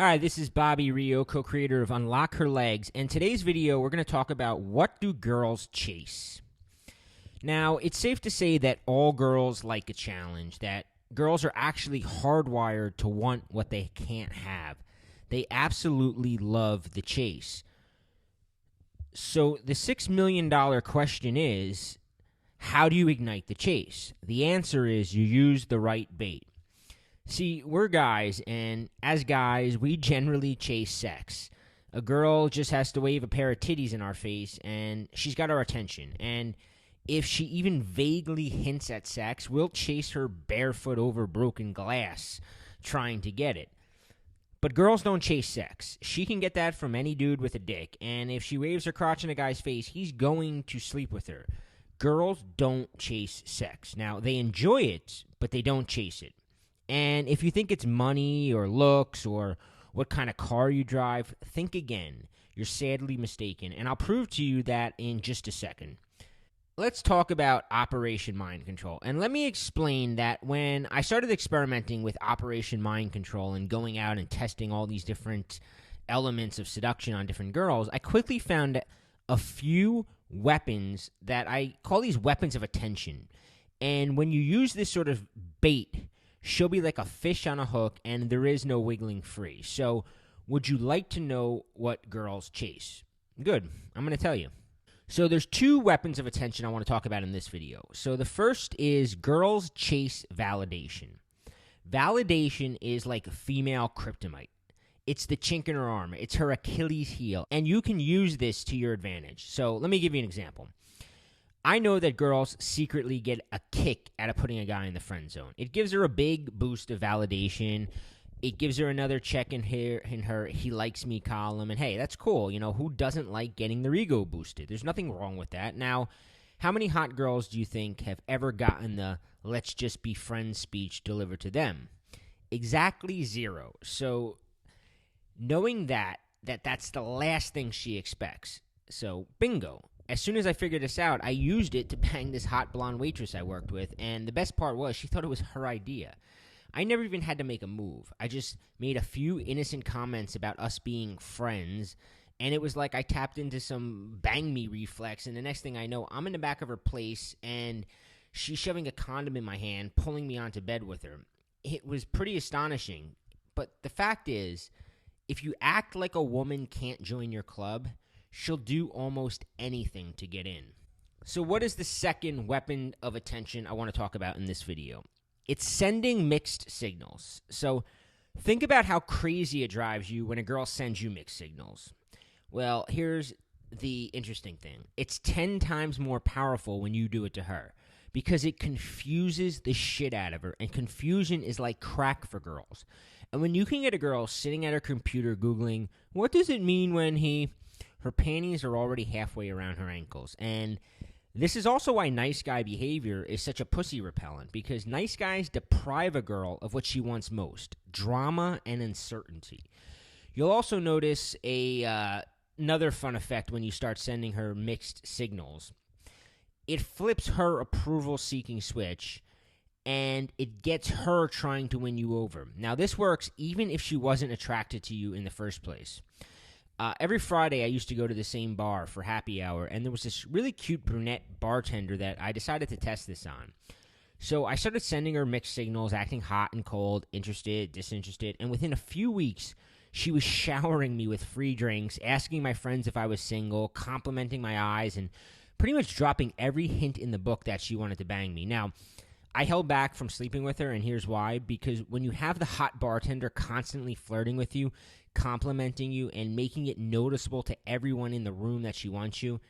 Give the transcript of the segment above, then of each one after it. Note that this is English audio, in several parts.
Hi, this is Bobby Rio, co-creator of Unlock Her Legs, and today's video we're going to talk about what do girls chase. Now, it's safe to say that all girls like a challenge, that girls are actually hardwired to want what they can't have. They absolutely love the chase. So the $6 million question is, how do you ignite the chase? The answer is you use the right bait. See, we're guys, and as guys, we generally chase sex. A girl just has to wave a pair of titties in our face, and she's got our attention. And if she even vaguely hints at sex, we'll chase her barefoot over broken glass trying to get it. But girls don't chase sex. She can get that from any dude with a dick, and if she waves her crotch in a guy's face, he's going to sleep with her. Girls don't chase sex. Now, they enjoy it, but they don't chase it. And if you think it's money or looks or what kind of car you drive, think again. You're sadly mistaken. And I'll prove to you that in just a second. Let's talk about Operation Mind Control. And let me explain that when I started experimenting with Operation Mind Control and going out and testing all these different elements of seduction on different girls, I quickly found a few weapons that I call these weapons of attention. And when you use this sort of bait, she'll be like a fish on a hook, and there is no wiggling free. So, would you like to know what girls chase? Good. I'm going to tell you. So, there's two weapons of attention I want to talk about in this video. So, the first is girls chase validation. Validation is like a female kryptonite. It's the chink in her armor. It's her Achilles heel. And you can use this to your advantage. So, let me give you an example. I know that girls secretly get a kick out of putting a guy in the friend zone. It gives her a big boost of validation. It gives her another check in her he likes me column. And hey, that's cool. You know, who doesn't like getting their ego boosted? There's nothing wrong with that. Now, how many hot girls do you think have ever gotten the let's just be friends speech delivered to them? Exactly zero. So knowing that's the last thing she expects. So bingo. As soon as I figured this out, I used it to bang this hot blonde waitress I worked with, and the best part was she thought it was her idea. I never even had to make a move. I just made a few innocent comments about us being friends, and it was like I tapped into some bang me reflex, and the next thing I know, I'm in the back of her place, and she's shoving a condom in my hand, pulling me onto bed with her. It was pretty astonishing, but the fact is, if you act like a woman can't join your club, she'll do almost anything to get in. So what is the second weapon of attention I want to talk about in this video? It's sending mixed signals. So think about how crazy it drives you when a girl sends you mixed signals. Well, here's the interesting thing. It's 10 times more powerful when you do it to her because it confuses the shit out of her, and confusion is like crack for girls. And when you can get a girl sitting at her computer Googling, what does it mean when he... her panties are already halfway around her ankles. And this is also why nice guy behavior is such a pussy repellent, because nice guys deprive a girl of what she wants most, drama and uncertainty. You'll also notice another fun effect when you start sending her mixed signals. It flips her approval-seeking switch, and it gets her trying to win you over. Now, this works even if she wasn't attracted to you in the first place. Every Friday, I used to go to the same bar for happy hour, and there was this really cute brunette bartender that I decided to test this on. So I started sending her mixed signals, acting hot and cold, interested, disinterested, and within a few weeks, she was showering me with free drinks, asking my friends if I was single, complimenting my eyes, and pretty much dropping every hint in the book that she wanted to bang me. Now, I held back from sleeping with her, and here's why. Because when you have the hot bartender constantly flirting with you, complimenting you, and making it noticeable to everyone in the room that she wants you,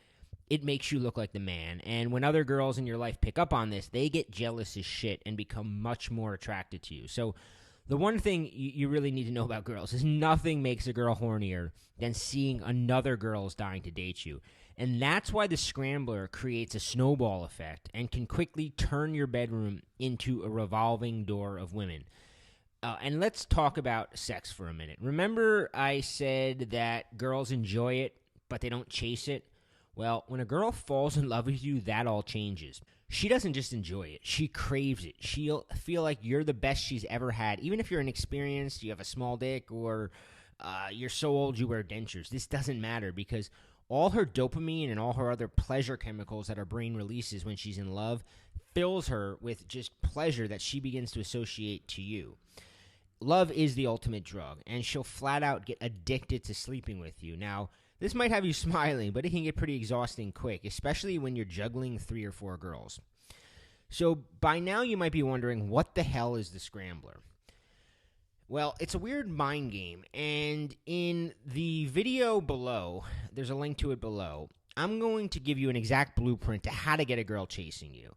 it makes you look like the man. And when other girls in your life pick up on this, they get jealous as shit and become much more attracted to you. So the one thing you really need to know about girls is nothing makes a girl hornier than seeing another girl's dying to date you. And that's why the scrambler creates a snowball effect and can quickly turn your bedroom into a revolving door of women. And let's talk about sex for a minute. Remember I said that girls enjoy it, but they don't chase it? Well, when a girl falls in love with you, that all changes. She doesn't just enjoy it. She craves it. She'll feel like you're the best she's ever had. Even if you're inexperienced, you have a small dick, or you're so old you wear dentures. This doesn't matter because all her dopamine and all her other pleasure chemicals that her brain releases when she's in love fills her with just pleasure that she begins to associate to you. Love is the ultimate drug, and she'll flat out get addicted to sleeping with you. Now, this might have you smiling, but it can get pretty exhausting quick, especially when you're juggling 3 or 4 girls. So by now you might be wondering, what the hell is the scrambler? Well, it's a weird mind game, and in the video below, there's a link to it below, I'm going to give you an exact blueprint to how to get a girl chasing you.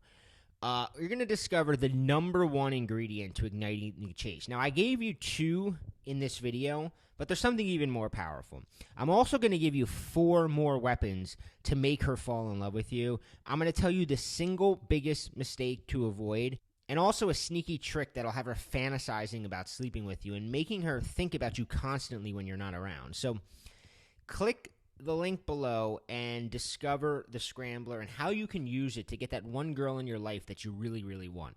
You're going to discover the number 1 ingredient to igniting the chase. Now, I gave you 2 in this video, but there's something even more powerful. I'm also going to give you 4 more weapons to make her fall in love with you. I'm going to tell you the single biggest mistake to avoid, and also a sneaky trick that'll have her fantasizing about sleeping with you and making her think about you constantly when you're not around. So click the link below and discover the scrambler and how you can use it to get that one girl in your life that you really, really want.